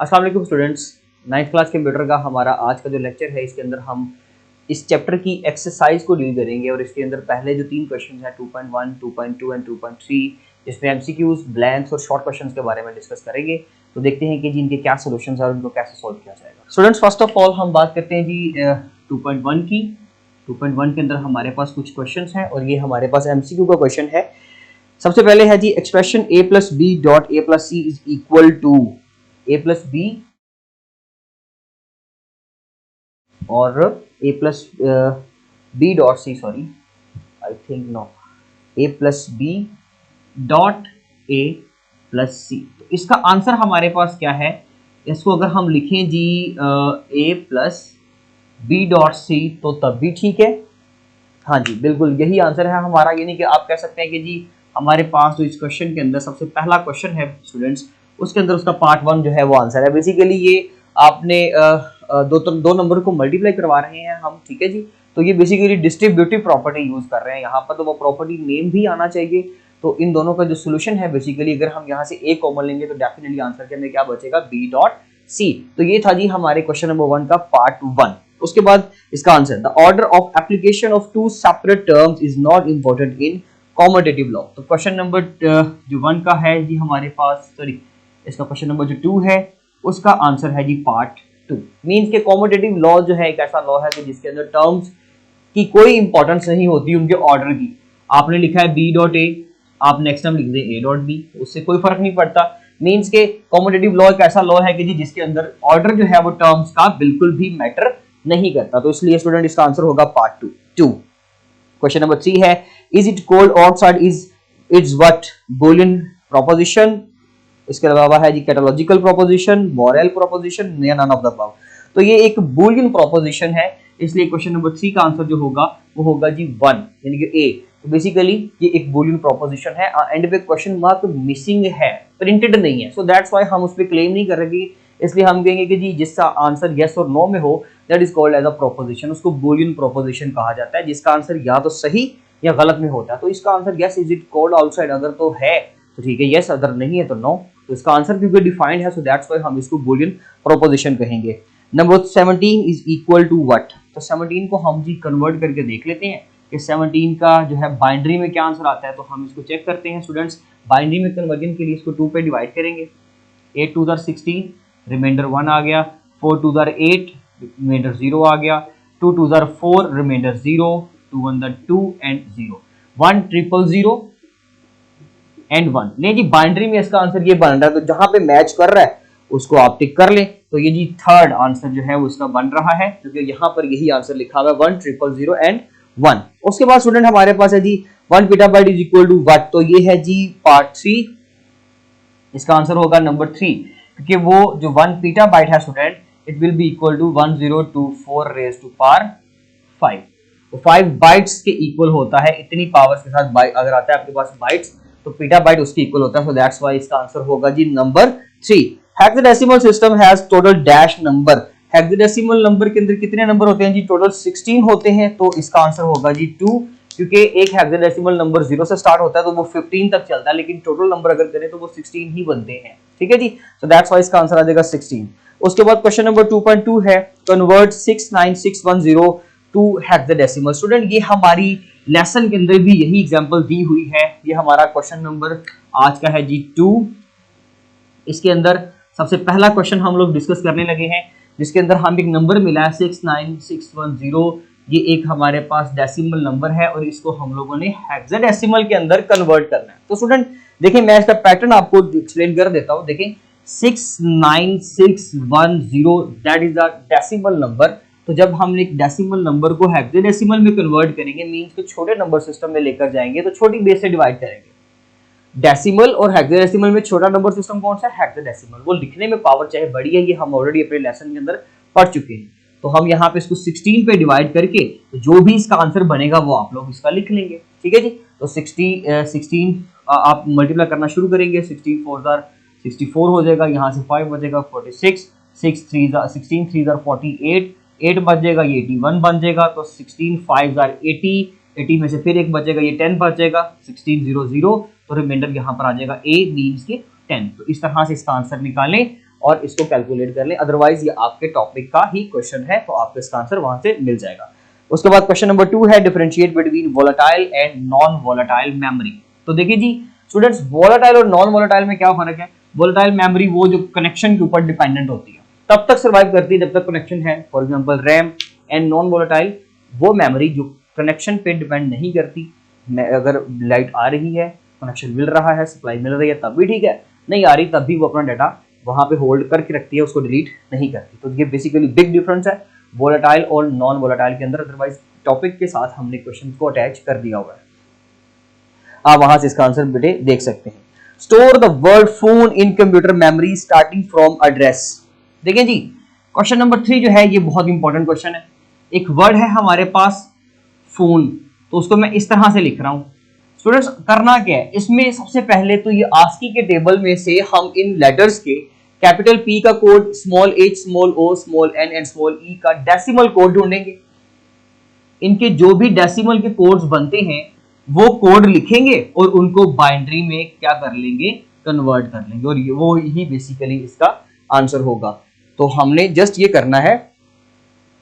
अस्सलाम वालेकुम students. 9th class computer का हमारा आज का जो लेक्चर है इसके अंदर हम इस चैप्टर की एक्सरसाइज को डील करेंगे और इसके अंदर पहले जो 3 क्वेश्चन हैं 2.1, 2.2 एंड 2.3 जिसमें एमसीक्यूज, ब्लैंक्स और शॉर्ट क्वेश्चंस के बारे में डिस्कस करेंगे। तो देखते हैं कि जी इनके क्या सॉल्यूशंस हैं और इनको कैसे सॉल्व किया जाएगा। स्टूडेंट्स फर्स्ट ऑफ ऑल हम बात करते हैं जी 2.1 की। 2.1 के अंदर हमारे पास कुछ क्वेश्चंस हैं और ये हमारे पास एमसीक्यू का क्वेश्चन है। सबसे पहले है जी expression a plus B dot a plus C is equal to a plus B और a plus B dot C, sorry I think no, a plus B dot a plus C. तो इसका answer हमारे पास क्या है? इसको अगर हम लिखें जी a plus B dot C तो तब भी ठीक है। हाँ जी, बिल्कुल यही आंसर है हमारा। यानी कि आप कह सकते हैं कि जी हमारे पास जो इस क्वेश्चन के अंदर सबसे पहला क्वेश्चन है स्टूडेंट्स, उसके अंदर उसका पार्ट 1 जो है वो आंसर है। बेसिकली ये आपने दो नंबर को मल्टीप्लाई करवा रहे हैं हम, ठीक है जी। तो ये बेसिकली डिस्ट्रीब्यूटिव प्रॉपर्टी यूज कर रहे हैं यहाँ पर, तो वो प्रॉपर्टी नेम भी आना चाहिए। तो इन दोनों का जो सोल्यूशन है बेसिकली अगर हम यहाँ से ए कॉमन लेंगे तो डेफिनेटली आंसर के अंदर क्या बचेगा? B dot C. तो ये था जी हमारे क्वेश्चन नंबर 1 का पार्ट 1। उसके बाद इसका answer, the order of application of two separate terms is not important in commutative law. तो क्वेश्चन नंबर जो 1 का है जी हमारे पास, सॉरी इसका क्वेश्चन नंबर जो 2 है उसका आंसर है जी पार्ट 2। मींस के कॉम्यूटेटिव लॉ जो है एक ऐसा लॉ है कि जिसके अंदर टर्म्स की कोई इंपॉर्टेंस नहीं होती उनके ऑर्डर की। आपने लिखा है बी डॉट ए, आप नेक्स्ट टाइम लिख दें ए डॉट बी, उससे कोई फर्क नहीं पड़ता। मींस के कॉम्यूटेटिव लॉ एक ऐसा लॉ है कि जी जिसके अंदर ऑर्डर जो है वो टर्म्स का बिल्कुल भी मैटर नहीं करता। तो इसलिए स्टूडेंट इसका आंसर होगा पार्ट 2। क्वेश्चन नंबर 3 है, is it cold outside is it's what? Boolean proposition. इसके अलावा है जी कैटोलॉजिकल प्रोपोजिशन, मॉरल प्रोपोजिशन, या नन ऑफ द अबव। तो ये एक बूलियन प्रोपोजिशन है, इसलिए क्वेश्चन नंबर 3 का आंसर जो होगा वो होगा जी 1, यानी कि ए। तो बेसिकली ये एक बूलियन प्रोपोजिशन है। एंड पे क्वेश्चन मार्क मिसिंग है, प्रिंटेड नहीं है, सो दैट्स व्हाई हम उस पर क्लेम नहीं कर रहे, इसलिए हम कहेंगे कि जी जिसका आंसर यस और नो में हो that is called as a proposition. उसको बूलियन प्रोपोजिशन कहा जाता है जिसका आंसर या तो सही या गलत में होता है। तो इसका answer yes, is it cold outside, अगर तो है तो ठीक है यस, अगर नहीं है तो नो। तो इसका आंसर क्योंकि डिफाइंड है सो दैट्स व्हाई हम इसको बूलियन प्रोपोजिशन कहेंगे। Number 17 is equal to what? तो 17 को हम जी कन्वर्ट करके देख लेते हैं कि 17 का जो है बाइनरी में क्या आंसर आता है। तो हम इसको चेक करते हैं स्टूडेंट्स। बाइनरी में कन्वर्जन के लिए इसको 2 पे डिवाइड करेंगे। 8 2 16, रिमाइंडर 1 आ गया। 4 2 8, रिमाइंडर 0 आ गया। 2 2 4, रिमाइंडर 0। 2 1 2 एंड 0। 1 0 0 एंड 1। नहीं जी बाइनरी में इसका आंसर ये बन रहा है, तो जहां पे मैच कर रहा है उसको आप टिक कर लें। तो ये जी थर्ड आंसर जो है वो इसका बन रहा है, क्योंकि यहाँ पर यही आंसर लिखा हुआ है 1 0 0 एंड 1। उसके बाद स्टूडेंट हमारे पास है जी 1 petabyte is equal to what? तो ये है जी पार्ट 3। इसका आंसर होगा नंबर 3, क्योंकि वो जो 1 पेटाबाइट है student, it will be equal to 1024 raise to power 5। तो 5 बाइट्स के इक्वल होता है। इतनी पावर्स के साथ अगर आता है आपके पास बाइट्स तो पेटाबाइट उसके इक्वल होता है। सो दैट्स व्हाई इसका आंसर होगा जी number 3। Hexadecimal system has total dash number. Hexadecimal number के अंदर कितने नंबर होते हैं जी? टोटल 16 होते हैं। तो इसका आंसर होगा जी 2, क्योंकि एक हेक्साडेसिमल नंबर 0 से स्टार्ट होता है तो वो 15 तक चलता है, लेकिन टोटल नंबर अगर करें तो वो 16 ही बनते हैं, ठीक है जी। सो दैट्स व्हाई इसका आंसर आ जाएगा 16। उसके बाद क्वेश्चन नंबर 2.2 है, कन्वर्ट 69610 टू हेक्साडेसिमल। स्टूडेंट ये हमारी लेसन के अंदर भी यही एग्जांपल दी हुई है। ये हमारा क्वेश्चन नंबर आज का है जी 2। इसके अंदर सबसे पहला क्वेश्चन हम लोग डिस्कस करने लगे हैं, जिसके अंदर हम एक नंबर मिला है 69610। ये एक हमारे पास डेसिमल नंबर है और इसको हम लोगों ने हेक्साडेसिमल के अंदर कन्वर्ट करना है। तो स्टूडेंट देखिए मैं इसका पैटर्न आपको एक्सप्लेन कर देता हूं। देखें 69610 that is the decimal number. तो जब हम एक डेसिमल नंबर को हेक्साडेसिमल में कन्वर्ट करेंगे, मींस के छोटे नंबर सिस्टम में लेकर जाएंगे, तो छोटी बेस से डिवाइड करेंगे। डेसिमल और हेक्साडेसिमल में छोटा नंबर सिस्टम कौन सा है? हेक्साडेसिमल। वो लिखने में पावर चाहे बड़ी है, ये हम ऑलरेडी अपने लेसन के अंदर पढ़ चुके हैं। तो हम यहाँ पे इसको 16 पे डिवाइड करके तो जो भी इसका आंसर बनेगा वो आप लोग इसका लिख लेंगे, ठीक है जी। तो 16 आप मल्टीप्लाई करना शुरू करेंगे। 16 4 64 हो जाएगा, यहाँ से 5 बचेगा 46, 6 3 16 3 48, 8 बचेगा, ये 81 बन जाएगा। तो 16 5 80, 80 में से फिर एक बचेगा, ये 10 बचेगा। 16 0 0, तो रिमाइंडर यहाँ पर आ जाएगा ए मीन्स के 10। तो इस तरह से इसका आंसर निकालें और इसको कैलकुलेट कर लें, अदरवाइज ये आपके टॉपिक का ही क्वेश्चन है, तो आपको इसका आंसर वहां से मिल जाएगा। उसके बाद क्वेश्चन नंबर 2 है differentiate between volatile and non volatile memory. तो देखिए जी स्टूडेंट्स, वोलेटाइल और नॉन वोलेटाइल में क्या फर्क है? वोलेटाइल मेमोरी वो जो कनेक्शन के ऊपर डिपेंडेंट होती है, तब तक सर्वाइव करती है जब तक कनेक्शन है, for example RAM. And non volatile वो मेमोरी जो कनेक्शन पे डिपेंड नहीं करती, अगर लाइट आ रही है, कनेक्शन मिल रहा है, सप्लाई मिल रही है तब भी ठीक है, नहीं आ रही तब भी वो अपना डाटा वहां पे होल्ड करके रखती है, उसको डिलीट नहीं करती। तो ये बेसिकली बिग डिफरेंस है वोलेटाइल और नॉन वोलेटाइल के अंदर। अदरवाइज टॉपिक के साथ हमने क्वेश्चन को अटैच कर दिया हुआ है, आप वहां से इसका आंसर बेटे देख सकते हैं। Store the word phone in computer memory starting from address. देखिए जी क्वेश्चन नंबर 3 जो है ये बहुत इंपॉर्टेंट क्वेश्चन है। एक वर्ड है हमारे पास फोन, तो उसको मैं इस तरह से लिख रहा हूं। स्टूडेंट्स करना क्या है इसमें, सबसे पहले तो ये आस्की के टेबल में से हम इन लेटर्स के कैपिटल P का code, small h, small o, small n and small e का डेसिमल कोड ढूंढेंगे। इनके जो भी डेसिमल के कोड्स बनते हैं वो कोड लिखेंगे और उनको बाइनरी में क्या कर लेंगे, कन्वर्ट कर लेंगे, और वो ही बेसिकली इसका आंसर होगा। तो हमने जस्ट ये करना है,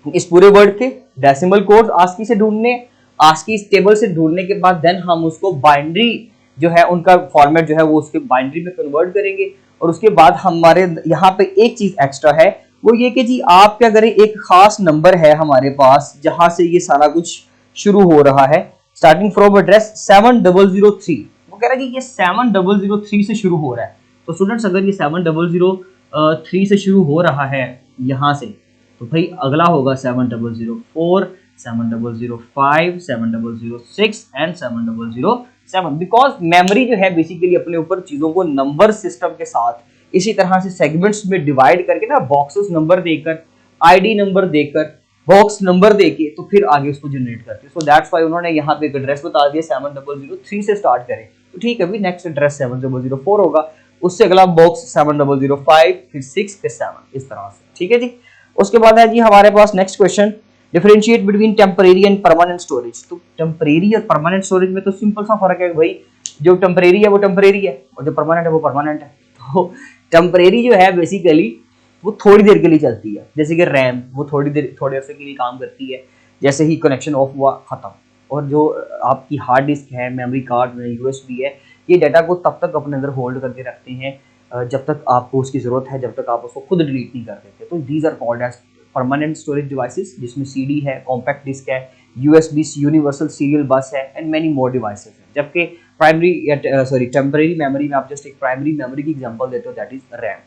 इस पूरे वर्ड के डेसिमल कोड आस्की से ढूंढने, आस्की टेबल से ढूंढने के बाद देन हम उसको बाइनरी जो है उनका फॉर्मेट जो है वो उसके बाइनरी में कन्वर्ट करेंगे। और उसके बाद हमारे यहाँ पे एक चीज एक्स्ट्रा है, वो ये कि जी आप क्या करें, एक खास नंबर है हमारे पास जहां से ये सारा कुछ शुरू हो रहा है, स्टार्टिंग फ्रॉम एड्रेस 7003। वो कह रहा है कि ये 7003 से शुरू हो रहा है। तो स्टूडेंट्स अगर ये 7003 से शुरू हो रहा है यहाँ से, तो भाई अगला होगा 7004, 7005, 7006 एंड 7007। बिकॉज मेमोरी जो है बेसिकली अपने ऊपर चीजों को नंबर सिस्टम के साथ इसी तरह से सेगमेंट्स में डिवाइड करके ना, बॉक्सेस नंबर देकर, आईडी नंबर देकर, बॉक्स नंबर देके तो फिर आगे उसको जनरेट करते हैं। सो दैट्स व्हाई उन्होंने यहाँ पे एक एड्रेस बता दिया 7003 से स्टार्ट करें, तो ठीक है, अभी नेक्स्ट एड्रेस 7004 होगा, उससे अगला बॉक्स 7005, फिर 6, फिर 7, इस तरह से। ठीक है जी। उसके बाद है जी हमारे पास next question, differentiate between temporary and permanent storage. तो टेम्परेरी और परमानेंट स्टोरेज में तो सिंपल सा फर्क है भाई, जो टेम्परेरी है वो टेम्परेरी है और जो परमानेंट है वो परमानेंट है। तो टेम्परेरी जो है बेसिकली वो थोड़ी देर के लिए चलती है, जैसे कि रैम वो थोड़ी अरसे के लिए काम करती है, जैसे ही कनेक्शन ऑफ हुआ खत्म। और जो आपकी हार्ड डिस्क है, मेमोरी कार्ड में यूएसबी है, ये डाटा को तब तक अपने अंदर होल्ड करके रखते हैं जब तक आपको उसकी जरूरत है, जब तक आप उसको खुद डिलीट नहीं कर देते। तो these are called as permanent storage devices, जिसमें सीडी है, कॉम्पैक्ट डिस्क है, यूएसबी यूनिवर्सल सीरियल बस है एंड मेनी मोर डिवाइसेस हैं। जबकि प्राइमरी टेम्परेरी मेमोरी में आप जस्ट एक प्राइमरी मेमोरी की एग्जांपल देते हो, that is RAM.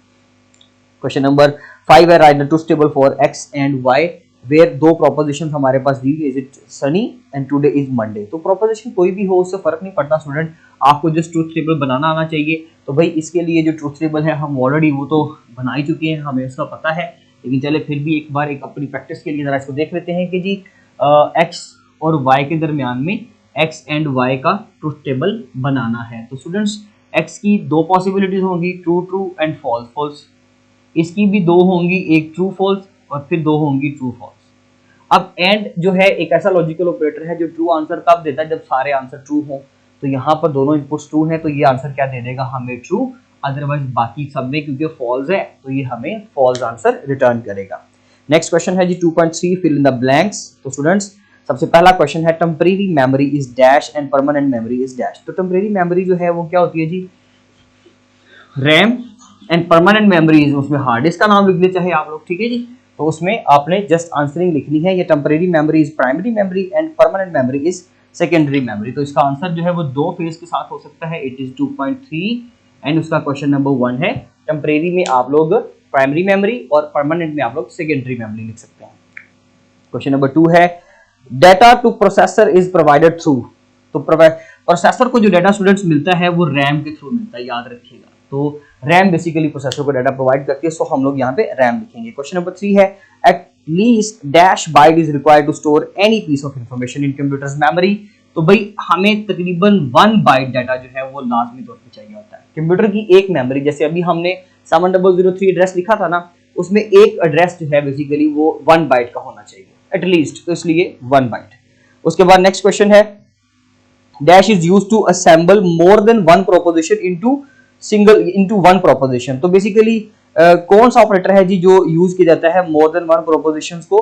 Question number 5 है, write the truth table for X and Y where दो प्रोपोजिशन हमारे पास दी हुई, is it sunny and today is Monday. तो प्रोपोजिशन कोई भी हो उससे फर्क नहीं पड़ता स्टूडेंट, आपको जस्ट ट्रुथ टेबल बनाना आना चाहिए। तो भाई इसके लिए जो ट्रुथ टेबल है हम ऑलरेडी वो तो बना ही चुके हैं, हमें उसका पता है, लेकिन चले फिर भी एक बार एक अपनी प्रैक्टिस के लिए जरा इसको देख लेते हैं कि जी एक्स और वाई के दरमियान में एक्स एंड वाई का ट्रुथ टेबल बनाना है। तो स्टूडेंट्स एक्स की दो पॉसिबिलिटीज होंगी, true true and false false, इसकी भी दो होंगी, एक ट्रू फॉल्स और फिर दो होंगी ट्रू फॉल्स। अब एंड जो है एक ऐसा लॉजिकल ऑपरेटर है जो ट्रू आंसर तब देता है जब सारे आंसर ट्रू हो। तो यहाँ पर दोनों इनपुट्स ट्रू हैं तो ये आंसर क्या दे देगा हमें, ट्रू। अदरवाइज बाकी सब में क्योंकि फॉल्स है तो ये हमें फॉल्स आंसर रिटर्न करेगा। नेक्स्ट क्वेश्चन है जी 2.3 फिल इन द ब्लैंक्स। तो स्टूडेंट्स सबसे पहला क्वेश्चन है, temporary memory is dash and permanent memory is dash. तो टेम्परेरी मेमोरी जो है वो क्या होती है जी, रैम एंड परमानेंट मेमोरी, उसमें हार्ड डिस्क का नाम लिख ले चाहे आप लोग, ठीक है जी। तो उसमें आपने जस्ट आंसरिंग लिखनी है, ये temporary memory is primary memory and permanent memory is secondary memory. तो इसका आंसर जो है वो दो फेज के साथ हो सकता है, इट इज 2.3 एंड उसका क्वेश्चन नंबर 1 है, टेम्परेरी में आप लोग प्राइमरी मेमोरी और परमानेंट में आप लोग सेकेंडरी मेमोरी लिख सकते हैं। क्वेश्चन नंबर 2 है, data two processor is provided through. तो प्रोसेसर को जो डाटा स्टूडेंट्स मिलता है वो रैम के थ्रू मिलता है, याद रखिएगा। तो रैम बेसिकली प्रोसेसर को डाटा प्रोवाइड करती है, सो हम लोग यहाँ पे रैम लिखेंगे। क्वेश्चन नंबर 3 है, at least dash byte is required to store any piece of information in computer's memory. तो भाई हमें तकरीबन 1 बाइट डाटा जो है वो लाजमी तौर पे चाहिए होता है। कंप्यूटर की एक मेमोरी, जैसे अभी हमने 7003 एड्रेस लिखा था ना, उसमें एक एड्रेस जो है बेसिकली वो 1 बाइट का होना चाहिए एटलीस्ट, तो इसलिए 1 बाइट। उसके बाद नेक्स्ट क्वेश्चन है, dash is used to assemble more than one proposition into one proposition. तो बेसिकली कौन सा ऑपरेटर है जी जो यूज किया जाता है मोर देन वन प्रोपोजिशंस को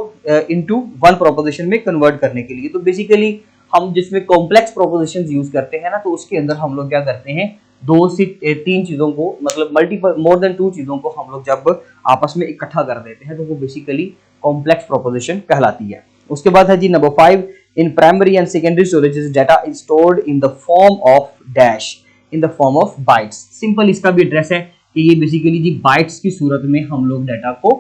इनटू वन प्रोपोजिशन में कन्वर्ट करने के लिए? तो बेसिकली हम जिसमें कॉम्प्लेक्स प्रोपोजिशंस यूज करते हैं ना, तो उसके अंदर हम लोग क्या करते हैं, दो से तीन चीजों को, मतलब मल्टीपल मोर देन टू चीजों को हम लोग जब आपस में इकट्ठा कर देते हैं तो वो बेसिकली कॉम्प्लेक्स प्रोपोजिशन कहलाती है। उसके बाद है जी number 5, in primary and secondary storage data is stored in the form of dash, in the form of bytes. Simple इसका भी एड्रेस है कि ये बेसिकली जी बाइट्स की सूरत में हम लोग डाटा को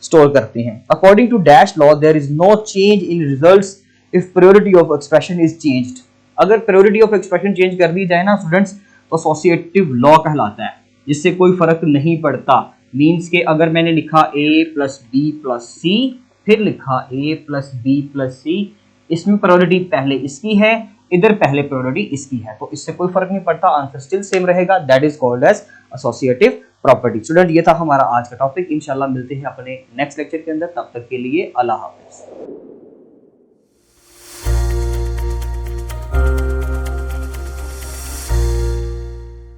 स्टोर करते हैं। According to dash law there is no change in results if priority of expression is changed. अगर प्रायोरिटी ऑफ एक्सप्रेशन चेंज कर दी जाए ना स्टूडेंट्स, तो एसोसिएटिव लॉ कहलाता है, जिससे कोई फर्क नहीं पड़ता। मीन्स के अगर मैंने लिखा a प्लस बी प्लस सी, फिर लिखा a प्लस बी प्लस सी, इसमें प्रायोरिटी पहले इसकी है, इधर पहले प्रायोरिटी इसकी है, तो इससे कोई फर्क नहीं पड़ता, आंसर स्टिल सेम रहेगा। That is called as associative property. Student ये था हमारा आज का टॉपिक। इंशाल्लाह मिलते हैं अपने नेक्स्ट लेक्चर के अंदर, तब तक के लिए अल्लाह हाफिज।